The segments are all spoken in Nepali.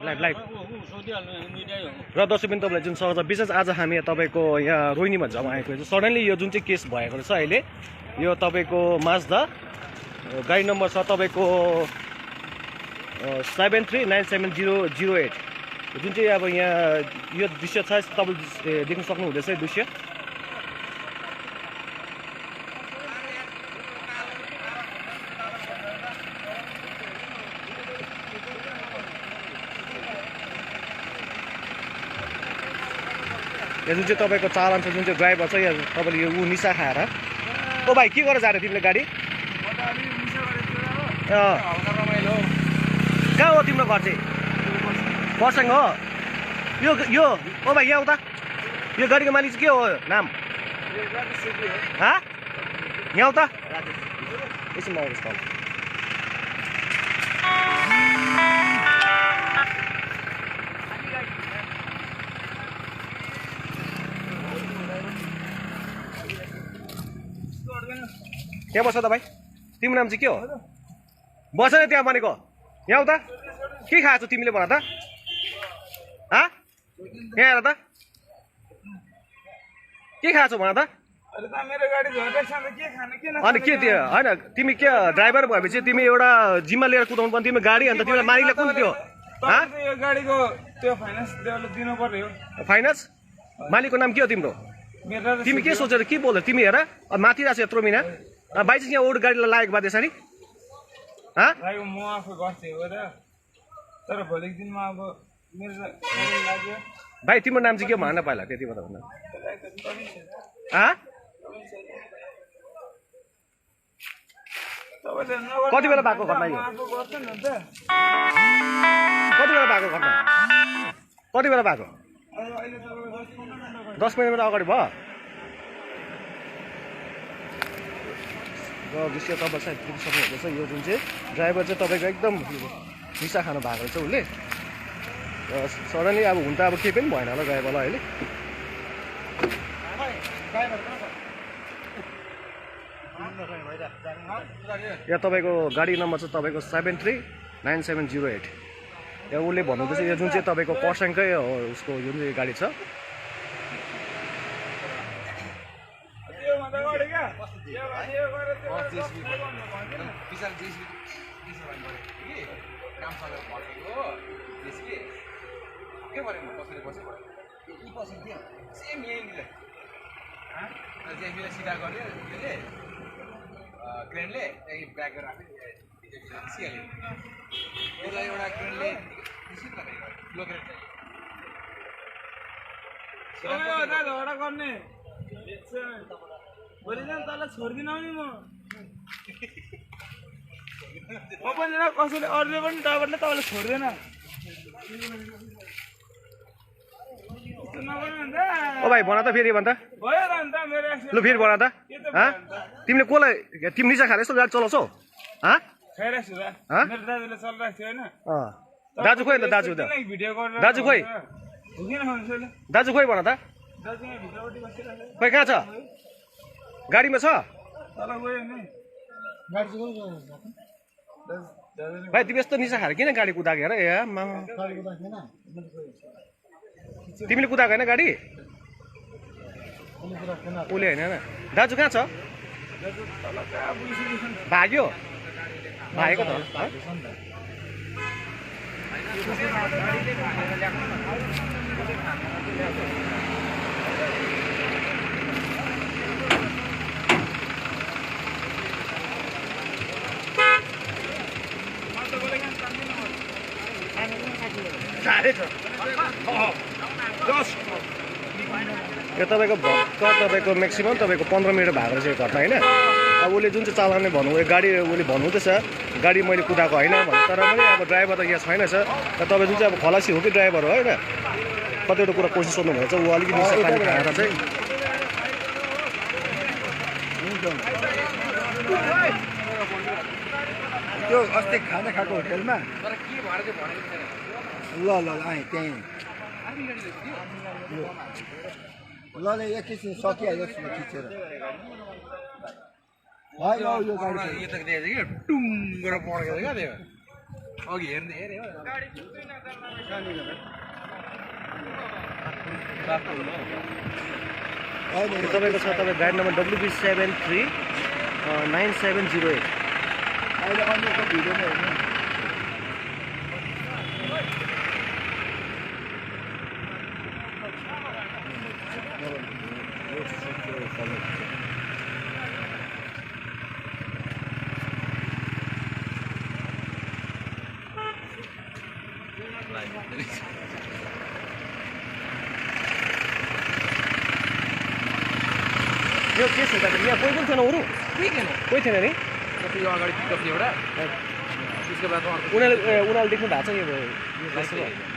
लाइभ र दर्शक पनि तपाईँलाई जुन स्वागत छ। विशेष आज हामी तपाईँको यहाँ रोहिणी भन्ने जग्गामा आएको छ। सडनली यो जुन चाहिँ केस भएको रहेछ अहिले यो तपाईँको माजदा गाडी नम्बर छ तपाईँको 73970008 जुन चाहिँ अब यहाँ यो दृश्य छ तपाईँले देख्न सक्नुहुँदैछ यो दृश्य। यहाँ जुन चाहिँ तपाईँको चालन छ जुन चाहिँ ड्राइभर छ यहाँ तपाईँले यो निसा खाएर ओ भाइ के गरेर जाने तिमीले गाडी कहाँ हो तिम्रो घर चाहिँ कर्सेङ हो यो यो ओ भाइ यहाँ उता यो गाडीको मालिक चाहिँ के हो नाम यहाँ उता एकछिन आउँदैछ त त्यहाँ बस्छ त भाइ तिम्रो नाम चाहिँ के हो बस न त्यहाँ भनेको यहाँ उता के खाएको छौ तिमीले भन त यहाँ आएर त के खाएको छौ भन त अनि के त्यो होइन तिमी के ड्राइभर भएपछि तिमी एउटा जिम्मा लिएर कुदाउनु पर्ने तिमी गाडी अन्त तिमीलाई मालिकलाई कुन त्यो गाडीको त्यो फाइनान्स दिनु पर्यो फाइनान्स मालिकको नाम के हो तिम्रो तिमी के सोचेर के बोल्दै तिमी हेर माथि राख्छ यत्रो मिना बाई चाहिँ यहाँ ओड गाडीलाई लागेको बाध्य छ नि म आफू गर्थेँ हो र तर भोलिको दिनमा अब मेरो लाग्यो भाइ तिम्रो नाम चाहिँ के भन पहिला त्यति मात्र भन्न कति बेला भएको घटना यो कति बेला भएको घटना कति बेला भएको 10 मिनट अगाडि भयो र दृश्य तपाईँ सायद पुग्न सक्नुहुँदैछ। यो जुन चाहिँ ड्राइभर चाहिँ तपाईँको एकदम निसा खानु भएको रहेछ उसले र सडनली अब हुन त अब केही पनि भएन होला ड्राइभरलाई अहिले यहाँ तपाईँको गाडी नम्बर चाहिँ तपाईँको 739708 यहाँ उसले भन्नुहुँदैछ यो जुन चाहिँ तपाईँको कर्सेङकै उसको जुन चाहिँ गाडी छ छोडिदिन नि म पनि कसैले अरूले पनि ड्राइभरले तपाईँले छोड्दैन ओ भाइ भन त फेरि भन त लु फेरि भन त तिमीले कसलाई तिमी निसा खाएर यस्तो गाडी चलाउँछौ दाजुले चलिरहेको थियो होइन दाजु खोइ अन्त दाजु दाजु खोइ दाजु खोइ भन त खोइ कहाँ छ गाडीमा छ भाइ तिमी यस्तो निसा खाएर किन गाडी कुदाएको हेर तिमीले कुदाएको होइन गाडी उसले होइन दाजु कहाँ छ भाग्यो भागेको त यो तपाईँको भर्खर तपाईँको म्याक्सिमम तपाईँको 15 मिनट भएको रहेछ यो घटना होइन। अब उसले जुन चाहिँ चालकले भन्नु गाडी उसले भन्नुहुँदैछ गाडी मैले कुदाएको होइन भने तर पनि अब ड्राइभर त यहाँ छैन छ र तपाईँ जुन चाहिँ अब खलासी हो कि ड्राइभर हो होइन कतिवटा कुरा कोसिस सोध्नुभएको छ ऊ अलिकति निसा पानी खाएर चाहिँ त्यो अस्ति खाना खाएको होटेलमा ल आएँ त्यहीँ ल एकैछिन सकिहाल्यो खिचेर होइन यो गाडी टुङ्गेर पड्केको क्या त्यो अघि हेरे हो तपाईँको छ तपाईँ गाडी नम्बर WB739708 अहिले अन्यको भिडियोमा हेर्नु यो के छ तपाईँ यहाँ कोही पनि छैन अरू कोही थिएन नि यो अगाडि पिकअप एउटा त्यसको बाद उनीहरूले देख्नु भएको छ यो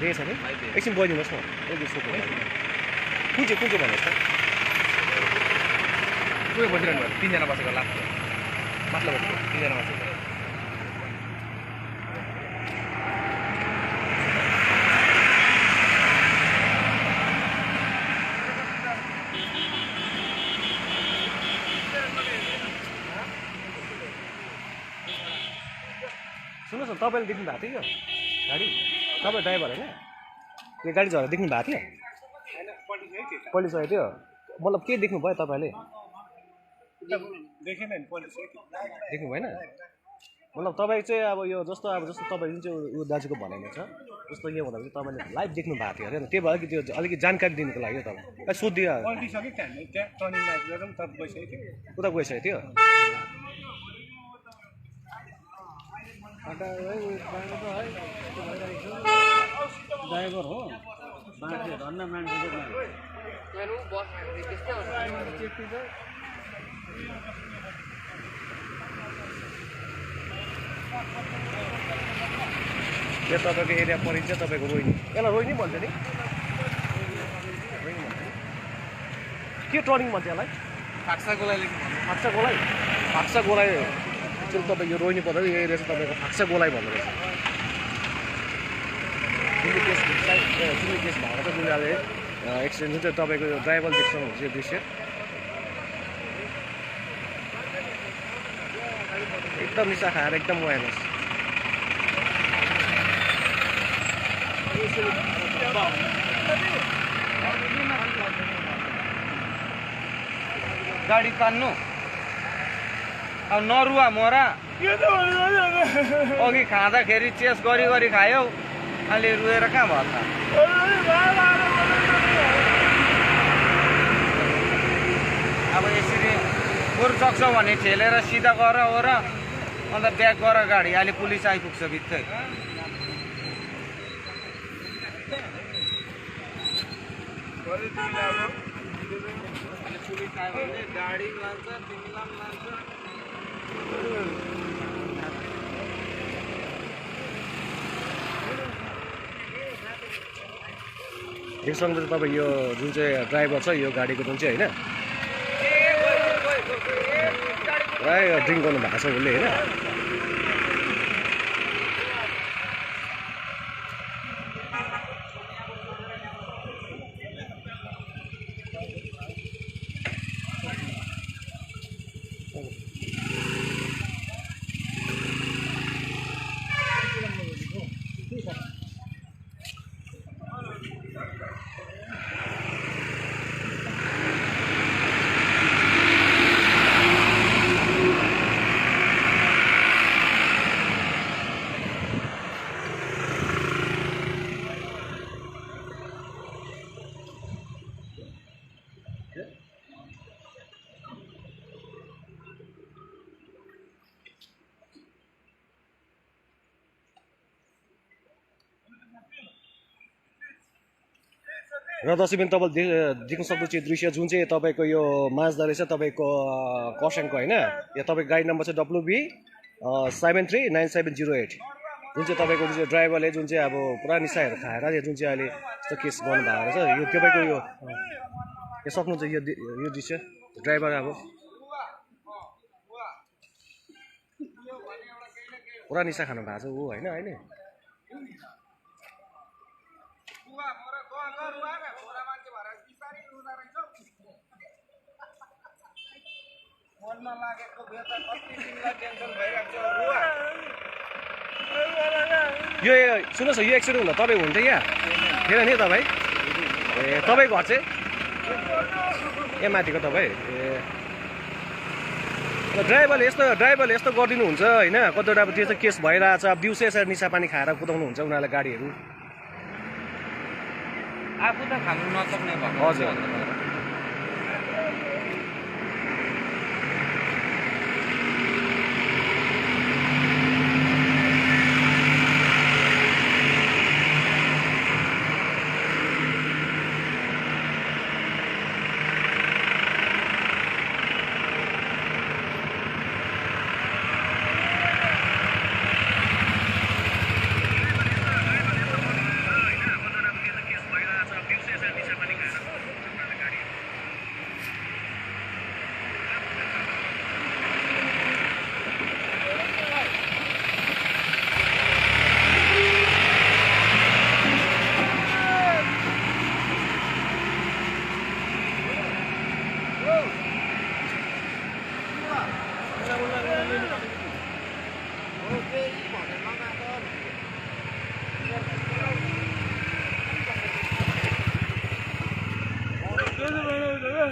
देखेको छ नि एकछिन बजिदिनुहोस् न एकदिन सोध्नु कुन चाहिँ भन्नुहोस् त को बसिरहनु भयो 3 जना बसेको लास्ट माथि बसेको 3 जना बसेको सुन्नुहोस् न तपाईँले देख्नु भएको थियो यो गाडी तपाईँ ड्राइभर होइन यो गाडी झरेर देख्नु भएको थियो पल्टिसकेको थियो मतलब के देख्नु भयो तपाईँले देख्नु भएन मतलब तपाईँ चाहिँ अब यो जस्तो तपाईँ जुन चाहिँ ऊ दाजुको भनाइमा छ जस्तो यो हुँदा चाहिँ तपाईँले लाइभ देख्नु भएको थियो अरे त्यही भएर कि त्यो अलिकति जानकारी दिनुको लागि तपाईँ सोधिदियो उता गइसकेको थियो ड्राइभर हो मान्छे धन्न मान्छे यो तपाईँको एरिया परिन्छ तपाईँको रोहिनी यसलाई रोहिनी भन्छ नि के टर्निङ भन्छ यसलाई फाक्सा गोलाई चाहिँ तपाईँ यो रोहिनी पर्दा यो एरिया चाहिँ तपाईँको फाक्सा गोलाइ भन्दो रहेछ जुन केस भएको छ जुन अहिले एक्सिडेन्ट जुन चाहिँ तपाईँको यो ड्राइभर देख्नुहुन्छ यो दृश्य एकदम निसा खाएर एकदम वायरलेस गाडी तान्नु अब नरुवा मोरा अघि खाँदाखेरि चेस गरी खायौ अहिले रुएर कहाँ भयो त अब यसरी गोरु सक्छ भने ठेलेर सिधा गर हो र अन्त ब्याक गर गाडी अहिले पुलिस आइपुग्छ बित्थै पुलिस आयो भने गाडी लान्छ तिमीलाई पनि लान्छ एकसँग चाहिँ तपाईँ यो जुन चाहिँ ड्राइभर छ यो गाडीको जुन चाहिँ होइन प्राय ड्रिङ्क गर्नु भएको छ उसले होइन र दर्शकबिन तपाईँले देख्न सक्नुहुन्छ यो दृश्य जुन चाहिँ तपाईँको यो माझ्दो रहेछ तपाईँको कर्सेङको होइन यो तपाईँको गाडी नम्बर चाहिँ WB739708 जुन चाहिँ तपाईँको जुन चाहिँ ड्राइभरले जुन चाहिँ अब पुरा निसाहरू खाएर जुन चाहिँ अहिले यस्तो केस गर्नुभएको रहेछ यो तपाईँको यो सक्नुहुन्छ यो दृश्य ड्राइभर अब पुरा निसा खानु भएको छ ऊ होइन अहिले मनमा लागेको बेता कति दिनलाई टेन्सन भइरहेको छ रुवा यो सुन्नुहोस् न यो एक्सिडेन्ट हुँदा तपाईँ हुन्थ्यो यहाँ थिएन नि तपाईँ ए तपाईँको घर चाहिँ ए माथिको तपाईँ ए ड्राइभरले यस्तो गरिदिनुहुन्छ होइन कतिवटा अब त्यो चाहिँ केस भइरहेछ अब दिउँसो यसरी निसापानी खाएर कुदाउनुहुन्छ उनीहरूले गाडीहरू आफू त खानु नसक्ने भएको हजुर